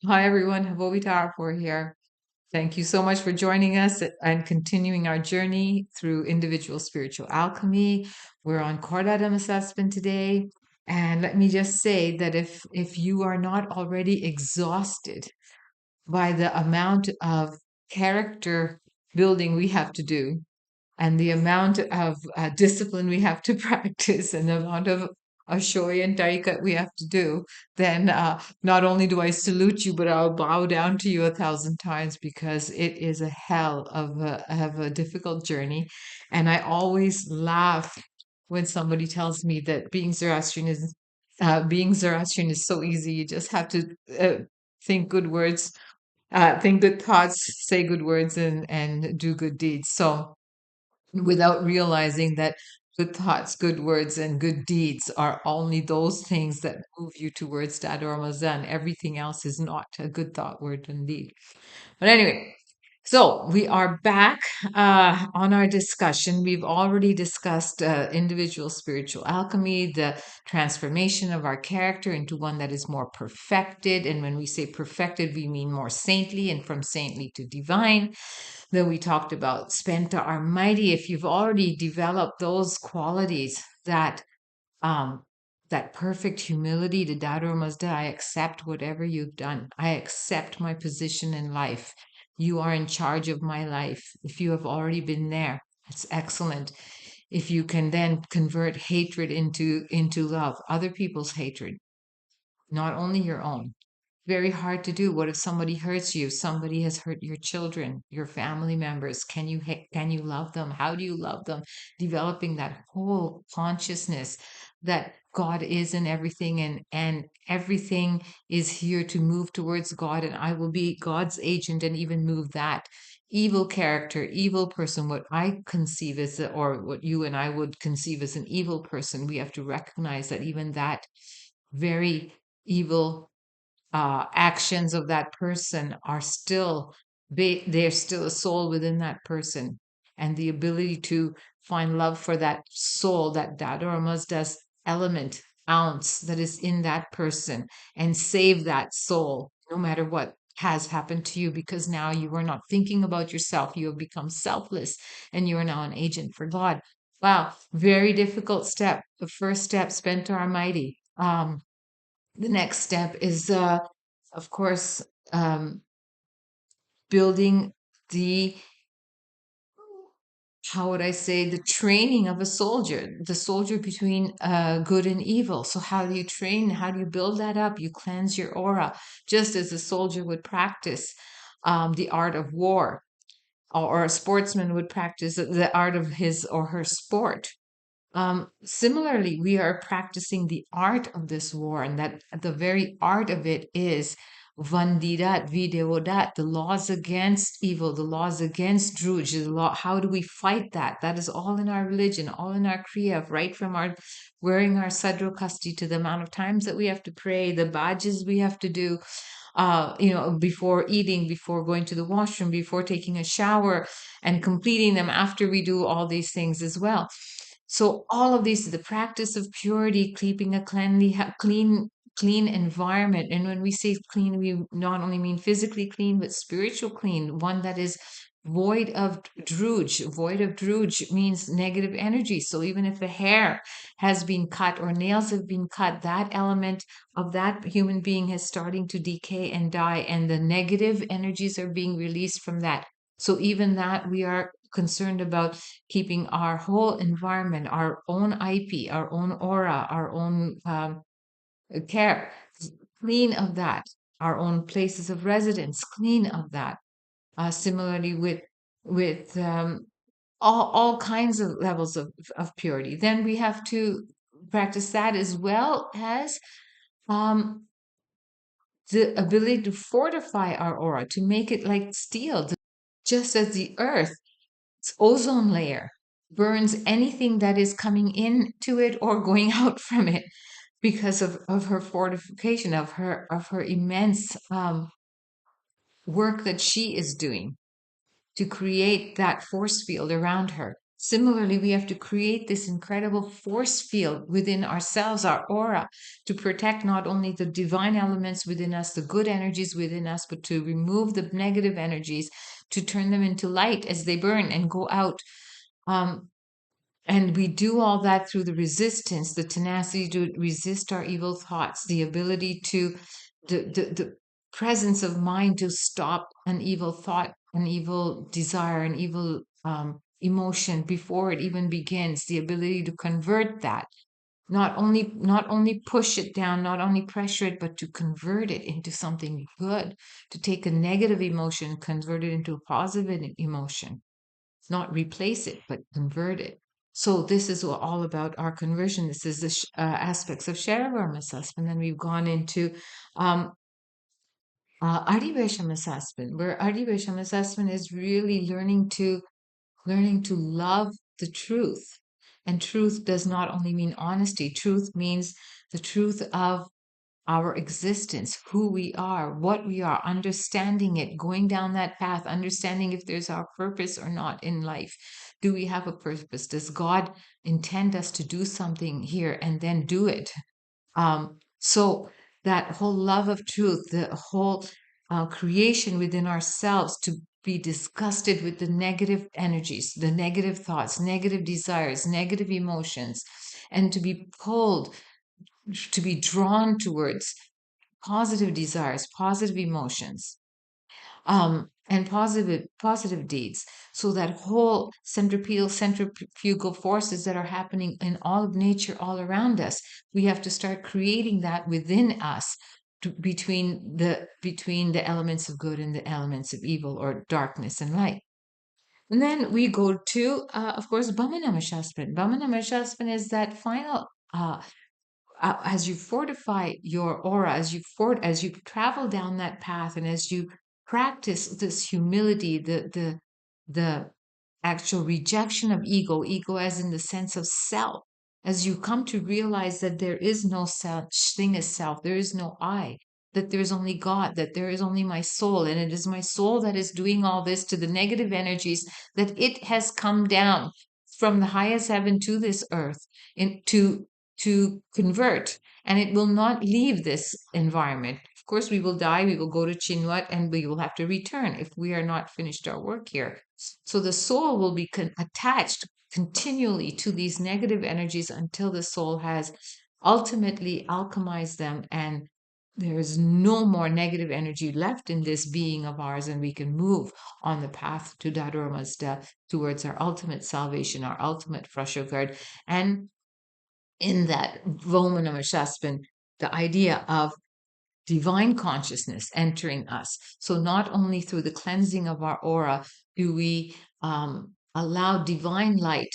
Hi everyone, Havovita for here. Thank you so much for joining us and continuing our journey through individual spiritual alchemy. We're on Khordad Ameshaspand today. And let me just say that if you are not already exhausted by the amount of character building we have to do, and the amount of discipline we have to practice and the amount of Ashoy and Tariqat we have to do, then not only do I salute you, but I'll bow down to you 1,000 times because it is a hell of a difficult journey. And I always laugh when somebody tells me that being Zoroastrian is so easy. You just have to think good words, think good thoughts, say good words, and do good deeds. So without realizing that good thoughts, good words, and good deeds are only those things that move you towards Dador Mazan. Everything else is not a good thought, word, and deed. But anyway, so we are back on our discussion. We've already discussed individual spiritual alchemy, the transformation of our character into one that is more perfected. And when we say perfected, we mean more saintly and from saintly to divine. Then we talked about Spenta are mighty. If you've already developed those qualities, um, that perfect humility, the Dador Mazda, I accept whatever you've done. I accept my position in life. You are in charge of my life. If you have already been there, it's excellent. If you can then convert hatred into love, other people's hatred, not only your own. Very hard to do. What if somebody hurts you? Somebody has hurt your children, your family members. Can you love them? How do you love them? Developing that whole consciousness that God is in everything, and everything is here to move towards God, and I will be God's agent and even move that evil character, evil person, what I conceive as or what you and I would conceive as an evil person. We have to recognize that even that very evil actions of that person are still, there's still a soul within that person, and the ability to find love for that soul, that dad or mazda's element, ounce that is in that person, and save that soul no matter what has happened to you, because now you are not thinking about yourself. You have become selfless and you are now an agent for God. Wow, very difficult step. The first step, spent our mighty. The next step is, of course, um, building the, how would I say, the training of a soldier, the soldier between good and evil. So, how do you train? How do you build that up? You cleanse your aura, just as a soldier would practice the art of war, or a sportsman would practice the art of his or her sport. Similarly, we are practicing the art of this war, and that the very art of it is Vandidat, Videodat, the laws against evil, the laws against Druj, the law. How do we fight that? That is all in our religion, all in our Kriya, right from our wearing our Sadro Kasti to the amount of times that we have to pray, the badges we have to do, before eating, before going to the washroom, before taking a shower, and completing them after we do all these things as well. So all of these, the practice of purity, keeping a clean environment. And when we say clean, we not only mean physically clean, but spiritual clean, one that is void of druj. Void of druj means negative energy. So even if the hair has been cut or nails have been cut, that element of that human being is starting to decay and die, and the negative energies are being released from that. So even that, we are concerned about keeping our whole environment, our own IP, our own aura, our own care clean of that, our own places of residence clean of that. Similarly, with all kinds of levels of purity. Then we have to practice that, as well as um, the ability to fortify our aura, to make it like steel, just as the earth ozone layer burns anything that is coming into it or going out from it, because of her fortification, of her immense work that she is doing to create that force field around her. Similarly, we have to create this incredible force field within ourselves, our aura, to protect not only the divine elements within us, the good energies within us, but to remove the negative energies, to turn them into light as they burn and go out. Um, and we do all that through the resistance, the tenacity to resist our evil thoughts, the ability to, the presence of mind to stop an evil thought, an evil desire, an evil emotion before it even begins, the ability to convert that, not only push it down, not only pressure it, but to convert it into something good, to take a negative emotion, convert it into a positive emotion, not replace it, but convert it. So this is all about our conversion. This is the aspects of Ameshaspand. And we've gone into um, Ameshaspand, where Ameshaspand is really learning to love the truth. And truth does not only mean honesty. Truth means the truth of our existence, who we are, what we are, understanding it, going down that path, understanding if there's our purpose or not in life. Do we have a purpose? Does God intend us to do something here and then do it? So that whole love of truth, the whole creation within ourselves to be disgusted with the negative energies, the negative thoughts, negative desires, negative emotions, and to be pulled, to be drawn towards positive desires, positive emotions, and positive deeds. So that whole centrifugal forces that are happening in all of nature, all around us, we have to start creating that within us. Between the elements of good and the elements of evil, or darkness and light. And then we go to, of course, Ameshaspand. Ameshaspand is that final, as you fortify your aura, as you travel down that path, and as you practice this humility, the actual rejection of ego as in the sense of self, as you come to realize that there is no such thing as self, there is no I, that there is only God, that there is only my soul, and it is my soul that is doing all this to the negative energies, that it has come down from the highest heaven to this earth to convert, and it will not leave this environment. Of course, we will die, we will go to Chinwat, and we will have to return if we are not finished our work here. So the soul will be attached continually to these negative energies until the soul has ultimately alchemized them, and there is no more negative energy left in this being of ours, and we can move on the path to Dadura Mazda, towards our ultimate salvation, our ultimate Frashogard. And in that Ameshaspand, the idea of divine consciousness entering us. So not only through the cleansing of our aura do we allow divine light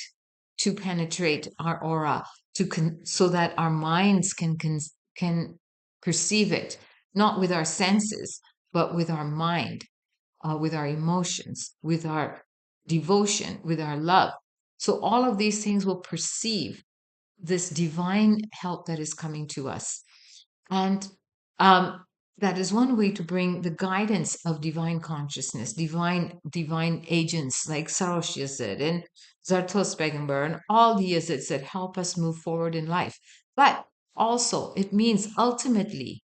to penetrate our aura, so that our minds can perceive it, not with our senses, but with our mind, with our emotions, with our devotion, with our love. So all of these things will perceive this divine help that is coming to us. And that is one way to bring the guidance of divine consciousness, divine agents like Sarosh Yazid and Zartos Begamber, and all the Yazids that help us move forward in life. But also, it means ultimately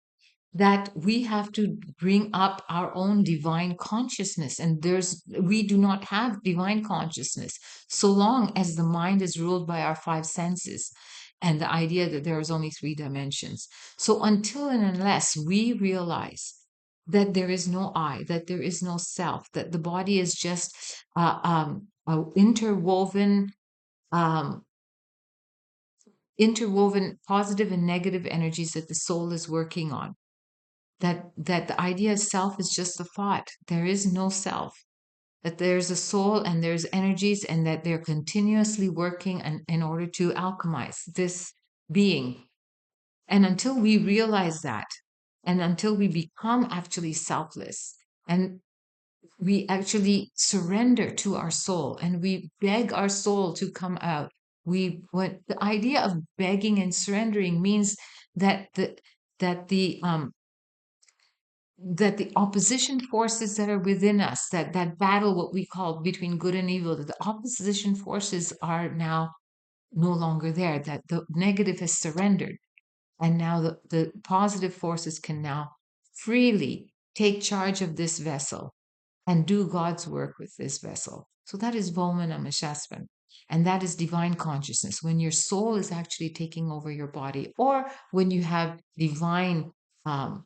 that we have to bring up our own divine consciousness, and we do not have divine consciousness so long as the mind is ruled by our five senses, and the idea that there is only three dimensions. So until and unless we realize that there is no I, that there is no self, that the body is just interwoven um, interwoven positive and negative energies that the soul is working on, that the idea of self is just a thought. There is no self. That there's a soul and there's energies, and that they're continuously working in order to alchemize this being. And until we realize that, and until we become actually selfless, and we actually surrender to our soul, and we beg our soul to come out. What the idea of begging and surrendering means that the that the opposition forces that are within us, that battle, what we call between good and evil, that the opposition forces are now no longer there, that the negative has surrendered. And now the positive forces can now freely take charge of this vessel and do God's work with this vessel. So that is Bowman Ameshaspand. And that is divine consciousness, when your soul is actually taking over your body, or when you have divine um,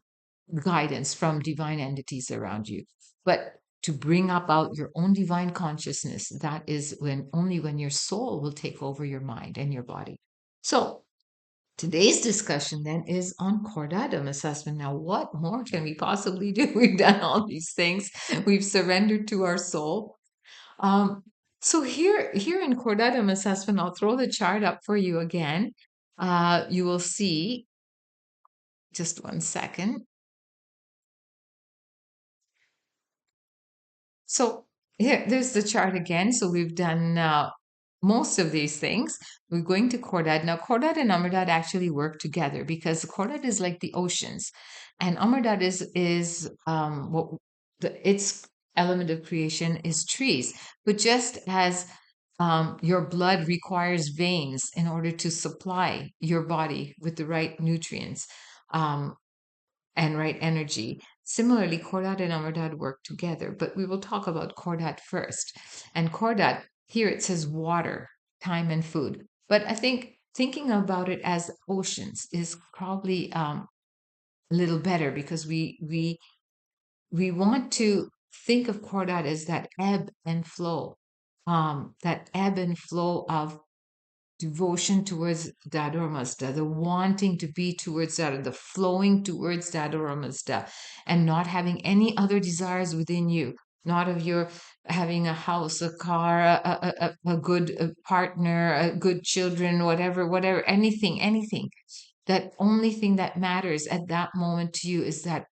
guidance from divine entities around you. But to bring about your own divine consciousness, that is when only when your soul will take over your mind and your body. So today's discussion then is on Khordad assessment. Now, what more can we possibly do? We've done all these things. We've surrendered to our soul. Um, so here in Khordad assessment, I'll throw the chart up for you again. You will see, just one second. So here, there's the chart again. So we've done most of these things. We're going to Khordad. Now, Khordad and Amardad actually work together because Khordad is like the oceans, and Amardad is what its element of creation is trees. But just as your blood requires veins in order to supply your body with the right nutrients, um, and right energy. Similarly, Khordad and Amardad work together, but we will talk about Khordad first. And Khordad, here it says water, time, and food. But I think thinking about it as oceans is probably a little better, because we want to think of Khordad as that ebb and flow of devotion towards Dada Mazda, the wanting to be towards Dada, the flowing towards Dada Mazda, and not having any other desires within you, not of your having a house, a car, a good partner, a good children, whatever, anything. That only thing that matters at that moment to you is that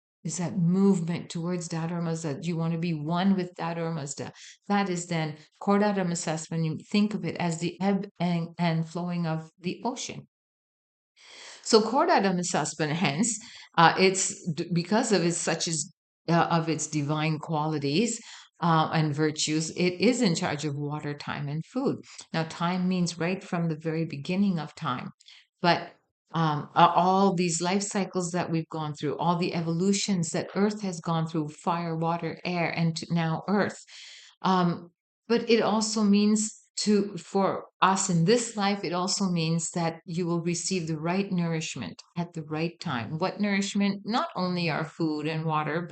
movement towards Dada Mazda. You want to be one with Dada Mazda. That is then Khordad assessment. You think of it as the ebb and flowing of the ocean. So Khordad assessment, hence, because of its such as of its divine qualities and virtues, it is in charge of water, time, and food. Now, time means right from the very beginning of time, but all these life cycles that we've gone through, all the evolutions that Earth has gone through, fire, water, air, and now Earth. Um, but it also means for us in this life, it also means that you will receive the right nourishment at the right time. What nourishment? Not only our food and water,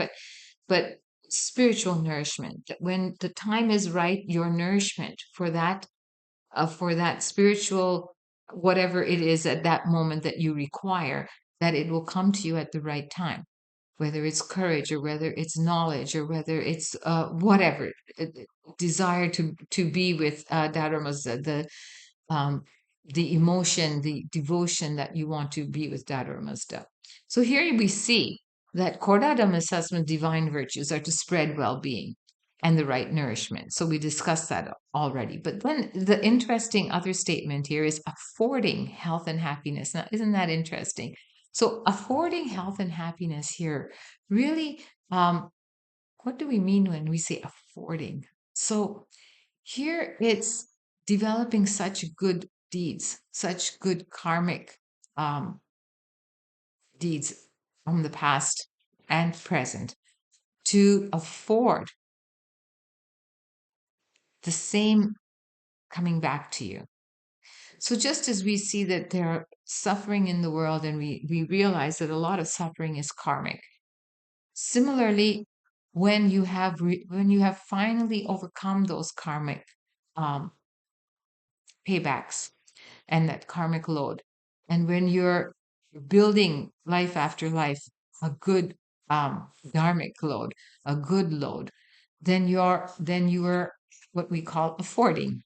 but spiritual nourishment. When the time is right, your nourishment for that spiritual whatever it is at that moment that you require, that it will come to you at the right time, whether it's courage or whether it's knowledge or whether it's whatever desire to be with Dharma's um, the emotion, the devotion that you want to be with Dada Mazda. So here we see that Khordadam assessment divine virtues are to spread well-being and the right nourishment. So we discussed that already. But then the interesting other statement here is affording health and happiness. Now, isn't that interesting? So affording health and happiness here, really, what do we mean when we say affording? So here it's developing such good deeds, such good karmic um, deeds from the past and present to afford the same coming back to you. So just as we see that there are suffering in the world, and we realize that a lot of suffering is karmic. Similarly, when you have finally overcome those karmic um, paybacks and that karmic load. And when you're building life after life, a good dharmic load, a good load, then you're what we call affording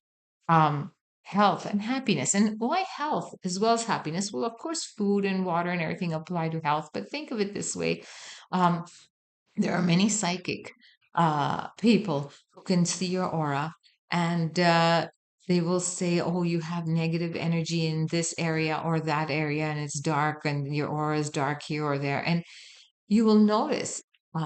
um, health and happiness. And why health as well as happiness? Well, of course, food and water and everything apply to health, but think of it this way. Um, there are many psychic people who can see your aura, and they will say, oh, you have negative energy in this area or that area, and it's dark, and your aura is dark here or there. And you will notice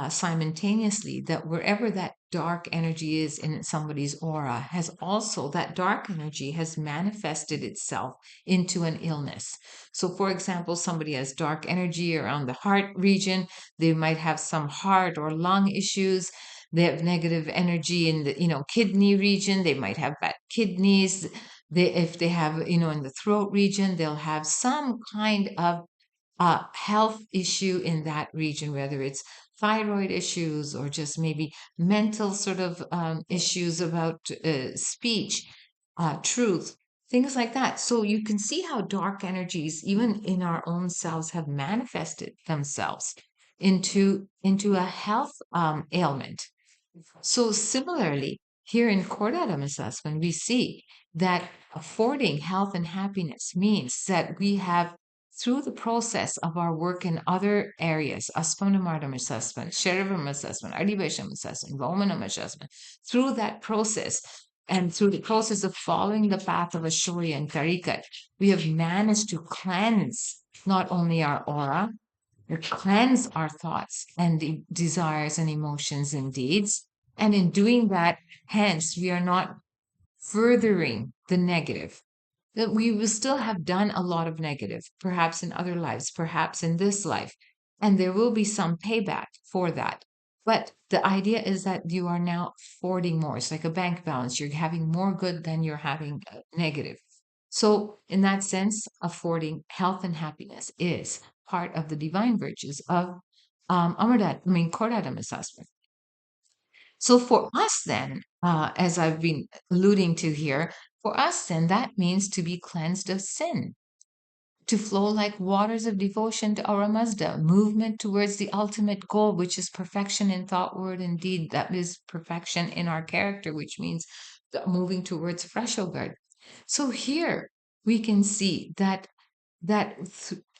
simultaneously, that wherever that dark energy is in somebody's aura, has also, that dark energy has manifested itself into an illness. So, for example, somebody has dark energy around the heart region, they might have some heart or lung issues. They have negative energy in the, kidney region, they might have bad kidneys. If they have, in the throat region, they'll have some kind of health issue in that region, whether it's thyroid issues or just maybe mental sort of issues about speech, truth, things like that. So you can see how dark energies, even in our own selves, have manifested themselves into a health ailment. So similarly, here in Khordad Ameshaspand, we see that affording health and happiness means that we have, through the process of our work in other areas, Aspanamardam assessment, Sherivam assessment, Adivesham assessment, Vomanam assessment, through that process and through the process of following the path of Ashurya and Tariqat, we have managed to cleanse not only our aura, cleanse our thoughts and desires and emotions and deeds. And in doing that, hence, we are not furthering the negative. That we will still have done a lot of negative, perhaps in other lives, perhaps in this life, and there will be some payback for that. But the idea is that you are now affording more. It's like a bank balance. You're having more good than you're having negative. So, in that sense, affording health and happiness is part of the divine virtues of Khordad assessment. So, for us, then, as I've been alluding to here, for us, then, that means to be cleansed of sin, to flow like waters of devotion to our Mazda, movement towards the ultimate goal, which is perfection in thought, word, and deed. That is perfection in our character, which means moving towards Frashogard. So here we can see that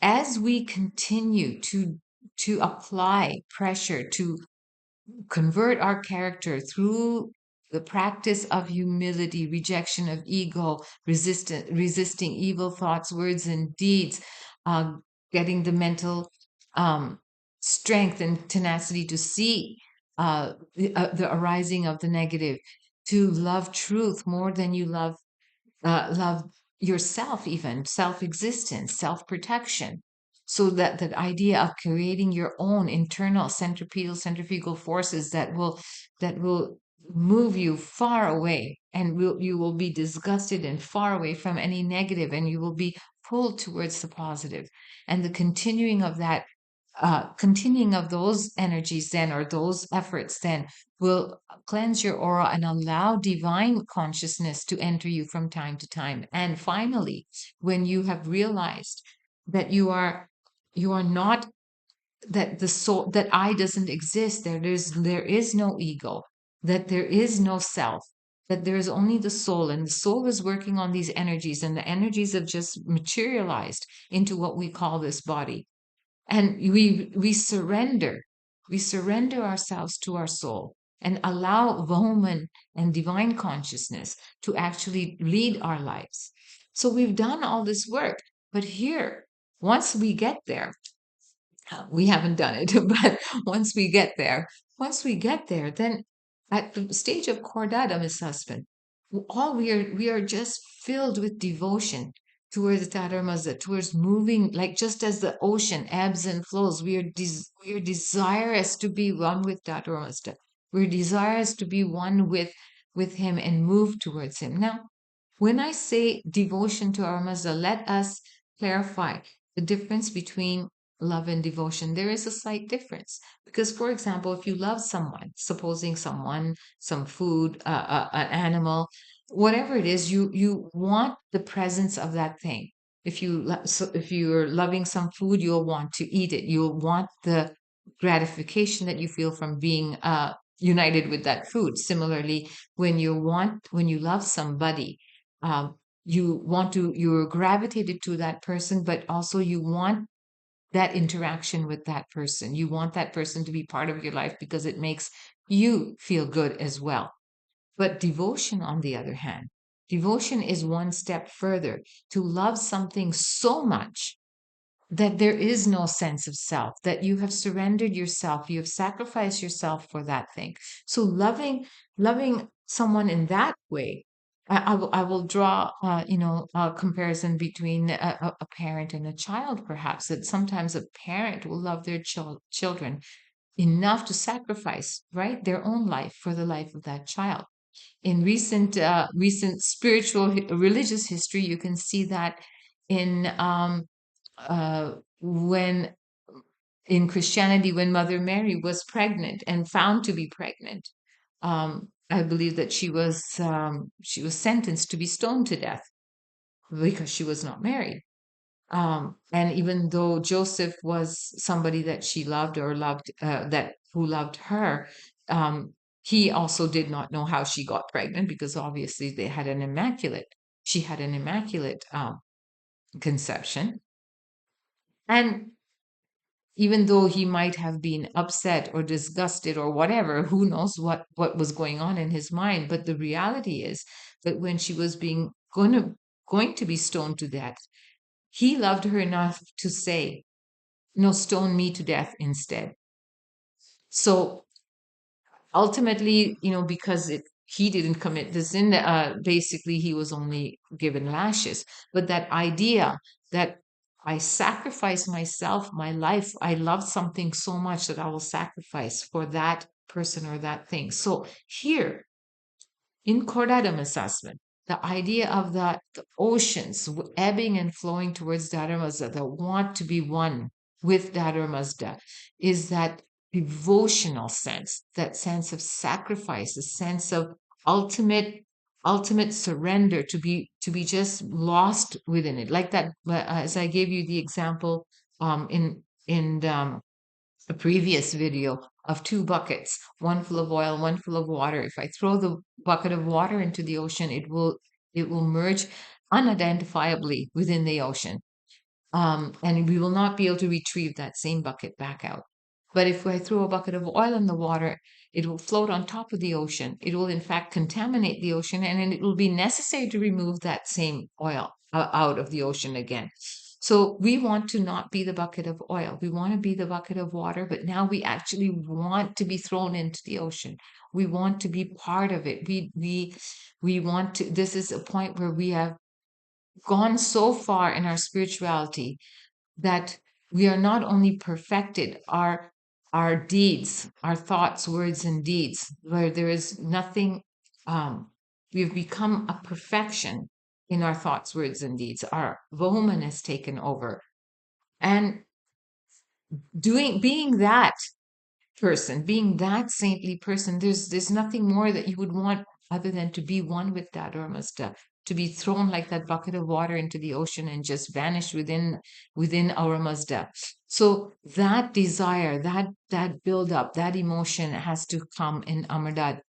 as we continue to apply pressure to convert our character through the practice of humility, rejection of ego, resisting evil thoughts, words, and deeds, uh, getting the mental strength and tenacity to see the arising of the negative, to love truth more than you love yourself, even self-existence, self-protection. So that idea of creating your own internal centrifugal forces that will move you far away, and you will be disgusted and far away from any negative, and you will be pulled towards the positive. And the continuing of those energies then, or those efforts then, will cleanse your aura and allow divine consciousness to enter you from time to time. And finally, when you have realized that you are not, that the soul, that I doesn't exist, there is no ego, that there is no self, that there is only the soul, and the soul is working on these energies, and the energies have just materialized into what we call this body. And we surrender ourselves to our soul and allow woman and divine consciousness to actually lead our lives. So we've done all this work, but here, once we get there, we haven't done it, but once we get there, then at the stage of Khordad husband, all we are just filled with devotion towards Tadarmaza, towards moving, like just as the ocean ebbs and flows, we are desirous to be one with Tadarmaza. We're desirous to be one with him and move towards him. Now, when I say devotion to our Mazda, let us clarify the difference between love and devotion. There is a slight difference because, for example, if you love someone, supposing someone, some food, an animal, whatever it is, you want the presence of that thing. If you're loving some food, you'll want to eat it. You'll want the gratification that you feel from being united with that food. Similarly, when you love somebody, um, you're gravitated to that person, but also you want that interaction with that person. You want that person to be part of your life because it makes you feel good as well. But devotion, on the other hand, devotion is one step further, to love something so much that there is no sense of self, that you have surrendered yourself, you have sacrificed yourself for that thing. So loving someone in that way, I will draw, a comparison between a parent and a child, perhaps, that sometimes a parent will love their children enough to sacrifice, right, their own life for the life of that child. In recent spiritual religious history, you can see that in when in Christianity, when Mother Mary was pregnant and found to be pregnant, I believe that she was sentenced to be stoned to death because she was not married. And even though Joseph was somebody that she loved or loved that who loved her, he also did not know how she got pregnant because obviously she had an immaculate conception. And even though he might have been upset or disgusted or whatever, who knows what was going on in his mind. But the reality is that when she was going to be stoned to death, he loved her enough to say, no, stone me to death instead. So ultimately, because he didn't commit the sin, basically he was only given lashes. But that idea that I sacrifice myself, my life, I love something so much that I will sacrifice for that person or that thing. So here in Khordad Ameshaspand, the idea of the oceans ebbing and flowing towards Dharma Mazda, that want to be one with Dharma Mazda, is that devotional sense, that sense of sacrifice, a sense of ultimate surrender, to be just lost within it. Like that, as I gave you the example in a previous video of two buckets, one full of oil, one full of water. If I throw the bucket of water into the ocean, it will merge unidentifiably within the ocean. And we will not be able to retrieve that same bucket back out. But if I throw a bucket of oil in the water, it will float on top of the ocean. It will, in fact, contaminate the ocean, and it will be necessary to remove that same oil out of the ocean again. So we want to not be the bucket of oil. We want to be the bucket of water, but now we actually want to be thrown into the ocean. We want to be part of it. We want to. This is a point where we have gone so far in our spirituality that we are not only perfected our deeds, our thoughts, words, and deeds, where there is nothing. We've become a perfection in our thoughts, words, and deeds. Our woman has taken over, and being that person, being that saintly person, there's nothing more that you would want other than to be one with that Ormasta, to be thrown like that bucket of water into the ocean and just vanish within our Mazda. So that desire, that build up, that emotion has to come in Amardad,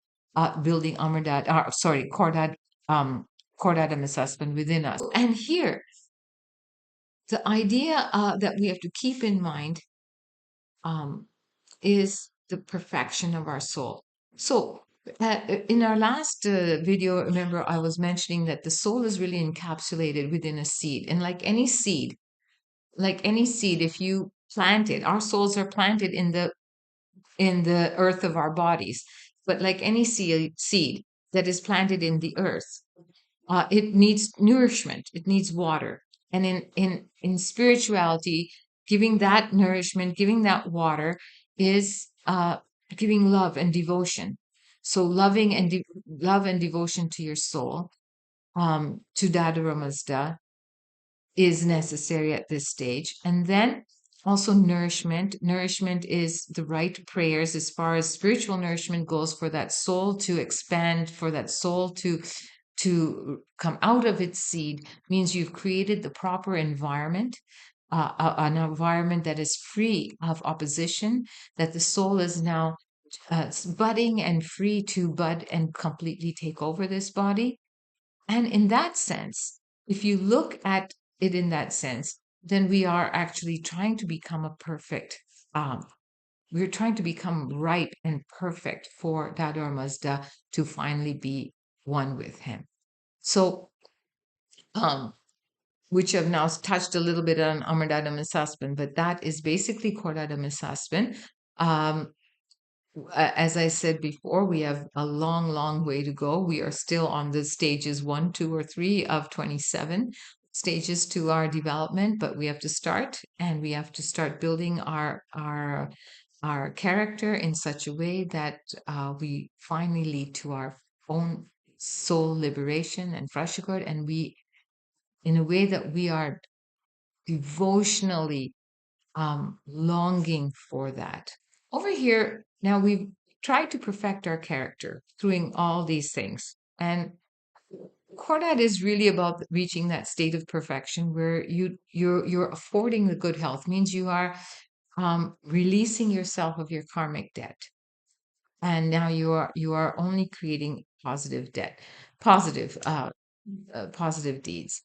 building Amardad, sorry, Khordad and husband within us. And here, the idea that we have to keep in mind um, is the perfection of our soul. So, in our last video, remember I was mentioning that the soul is really encapsulated within a seed. And like any seed, if you plant it, our souls are planted in the earth of our bodies. But like any seed that is planted in the earth, it needs nourishment, it needs water. And in spirituality, giving that nourishment, giving that water is giving love and devotion. So love and devotion to your soul, to Dadara Mazda, is necessary at this stage. And then also nourishment. Nourishment is the right prayers as far as spiritual nourishment goes, for that soul to expand, for that soul to come out of its seed, means you've created the proper environment, an environment that is free of opposition, that the soul is now budding and free to bud and completely take over this body. And in that sense, if you look at it in that sense, then we are actually trying to become a perfect, we're trying to become ripe and perfect for Dadar Mazda to finally be one with him. So, um, which have now touched a little bit on Khordad Ameshaspand, but that is basically Khordad Ameshaspand. Um, as I said before, we have a long, long way to go. We are still on the stages 1, 2, or 3 of 27 stages to our development, but we have to start, and we have to start building our character in such a way that we finally lead to our own soul liberation and Frashogard, and we, in a way that we are devotionally longing for that. Over here, now we've tried to perfect our character through all these things. And Khordad is really about reaching that state of perfection where you're affording the good health, means you are releasing yourself of your karmic debt. And now you are only creating positive debt, positive positive deeds,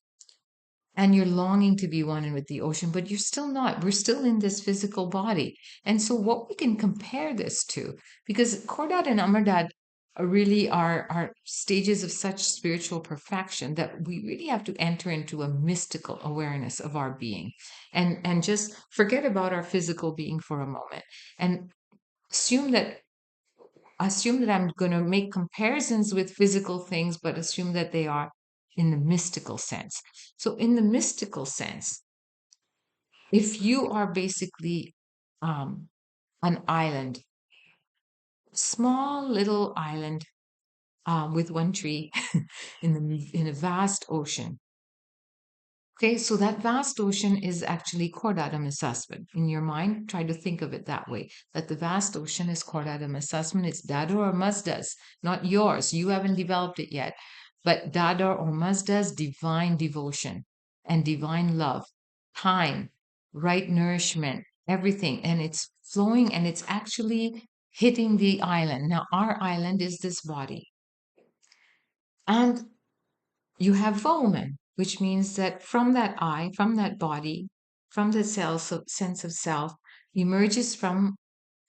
and you're longing to be one with the ocean, but you're still not. We're still in this physical body. And so, what we can compare this to, because Khordad and Amardad are really are stages of such spiritual perfection that we really have to enter into a mystical awareness of our being, and just forget about our physical being for a moment, and assume that I'm going to make comparisons with physical things, but assume that they are in the mystical sense. So, in the mystical sense, if you are basically um, an island, small little island with one tree in a vast ocean. Okay, so that vast ocean is actually Khordad Ameshaspand. In your mind, try to think of it that way. That the vast ocean is Khordad Ameshaspand. It's Dador or Mazda's, not yours. You haven't developed it yet. But Dador or Mazda's divine devotion and divine love, time, right nourishment, everything. And it's flowing and it's actually hitting the island. Now, our island is this body. And you have Volman, which means that from that I, from that body, from the sense of self, emerges from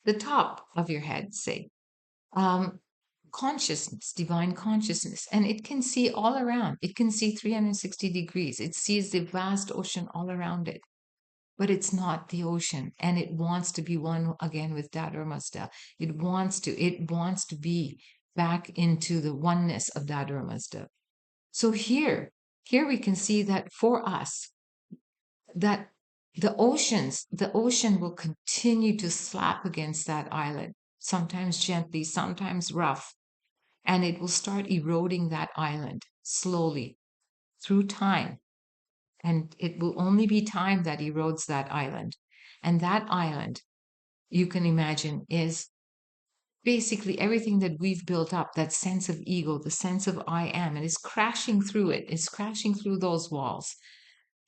the top of your head, say, um, consciousness, divine consciousness. And it can see all around. It can see 360 degrees. It sees the vast ocean all around it. But it's not the ocean. And it wants to be one again with Dad or Mazda. It wants to be back into the oneness of Dad or Mazda. So here we can see that for us, that the ocean will continue to slap against that island, sometimes gently, sometimes rough, and it will start eroding that island slowly through time. And it will only be time that erodes that island. And that island, you can imagine, is basically everything that we've built up, that sense of ego, the sense of I am, and it's crashing through it. It's crashing through those walls.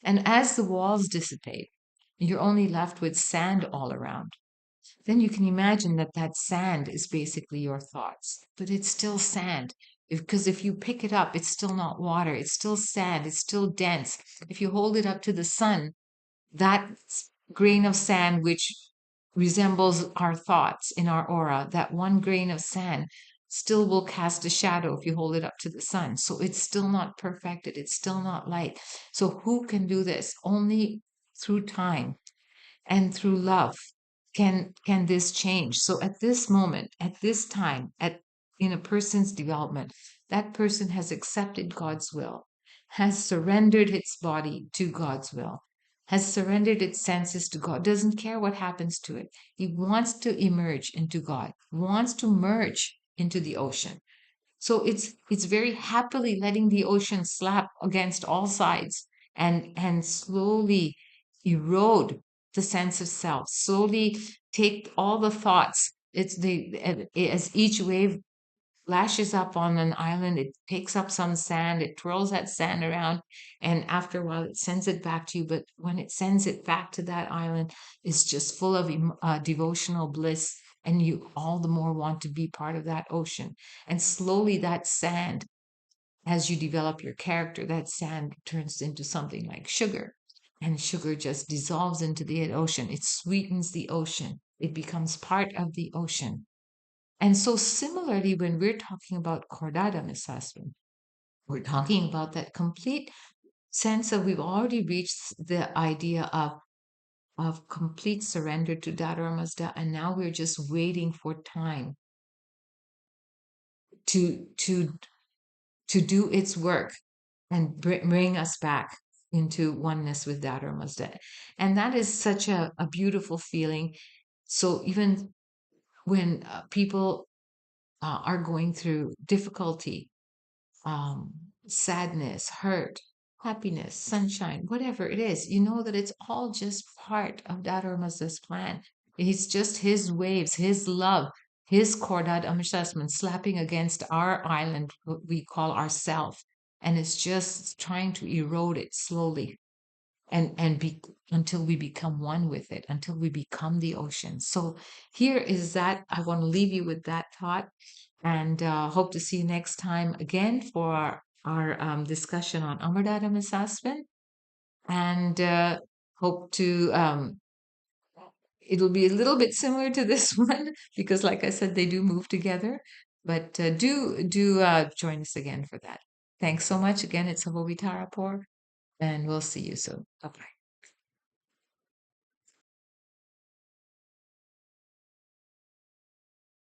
And as the walls dissipate, you're only left with sand all around. Then you can imagine that that sand is basically your thoughts, but it's still sand. Because if you pick it up, it's still not water. It's still sand. It's still dense. If you hold it up to the sun, that grain of sand, which resembles our thoughts in our aura, that one grain of sand still will cast a shadow if you hold it up to the sun. So it's still not perfected. It's still not light. So who can do this? Only through time and through love can this change. So at this moment, at this time, at in a person's development, that person has accepted God's will, has surrendered its body to God's will, has surrendered its senses to God, doesn't care what happens to it. He wants to emerge into God, wants to merge into the ocean. So it's very happily letting the ocean slap against all sides and slowly erode the sense of self, slowly take all the thoughts. It's the as each wave lashes up on an island, it takes up some sand, it twirls that sand around, and after a while it sends it back to you. But when it sends it back to that island, it's just full of devotional bliss, and you all the more want to be part of that ocean. And slowly that sand, as you develop your character, that sand turns into something like sugar. And sugar just dissolves into the ocean. It sweetens the ocean. It becomes part of the ocean. And so, similarly, when we're talking about Khordada assessment, we're talking about that complete sense of we've already reached the idea of complete surrender to Dada Mazda, and now we're just waiting for time to to to do its work and bring us back into oneness with Dada Mazda. And that is such a beautiful feeling. So even when people are going through difficulty, um, sadness, hurt, happiness, sunshine, whatever it is, you know that it's all just part of Dharma's plan. It's just his waves, his love, his Khordad Ameshaspand slapping against our island, what we call ourself. And it's just trying to erode it slowly and be until we become one with it, until we become the ocean. So here is that. I want to leave you with that thought, and hope to see you next time again for our discussion on Amardata Misasvin. And hope to it'll be a little bit similar to this one because, like I said, they do move together. But do join us again for that. Thanks so much again. It's Savovitara Por, and we'll see you soon. Bye bye.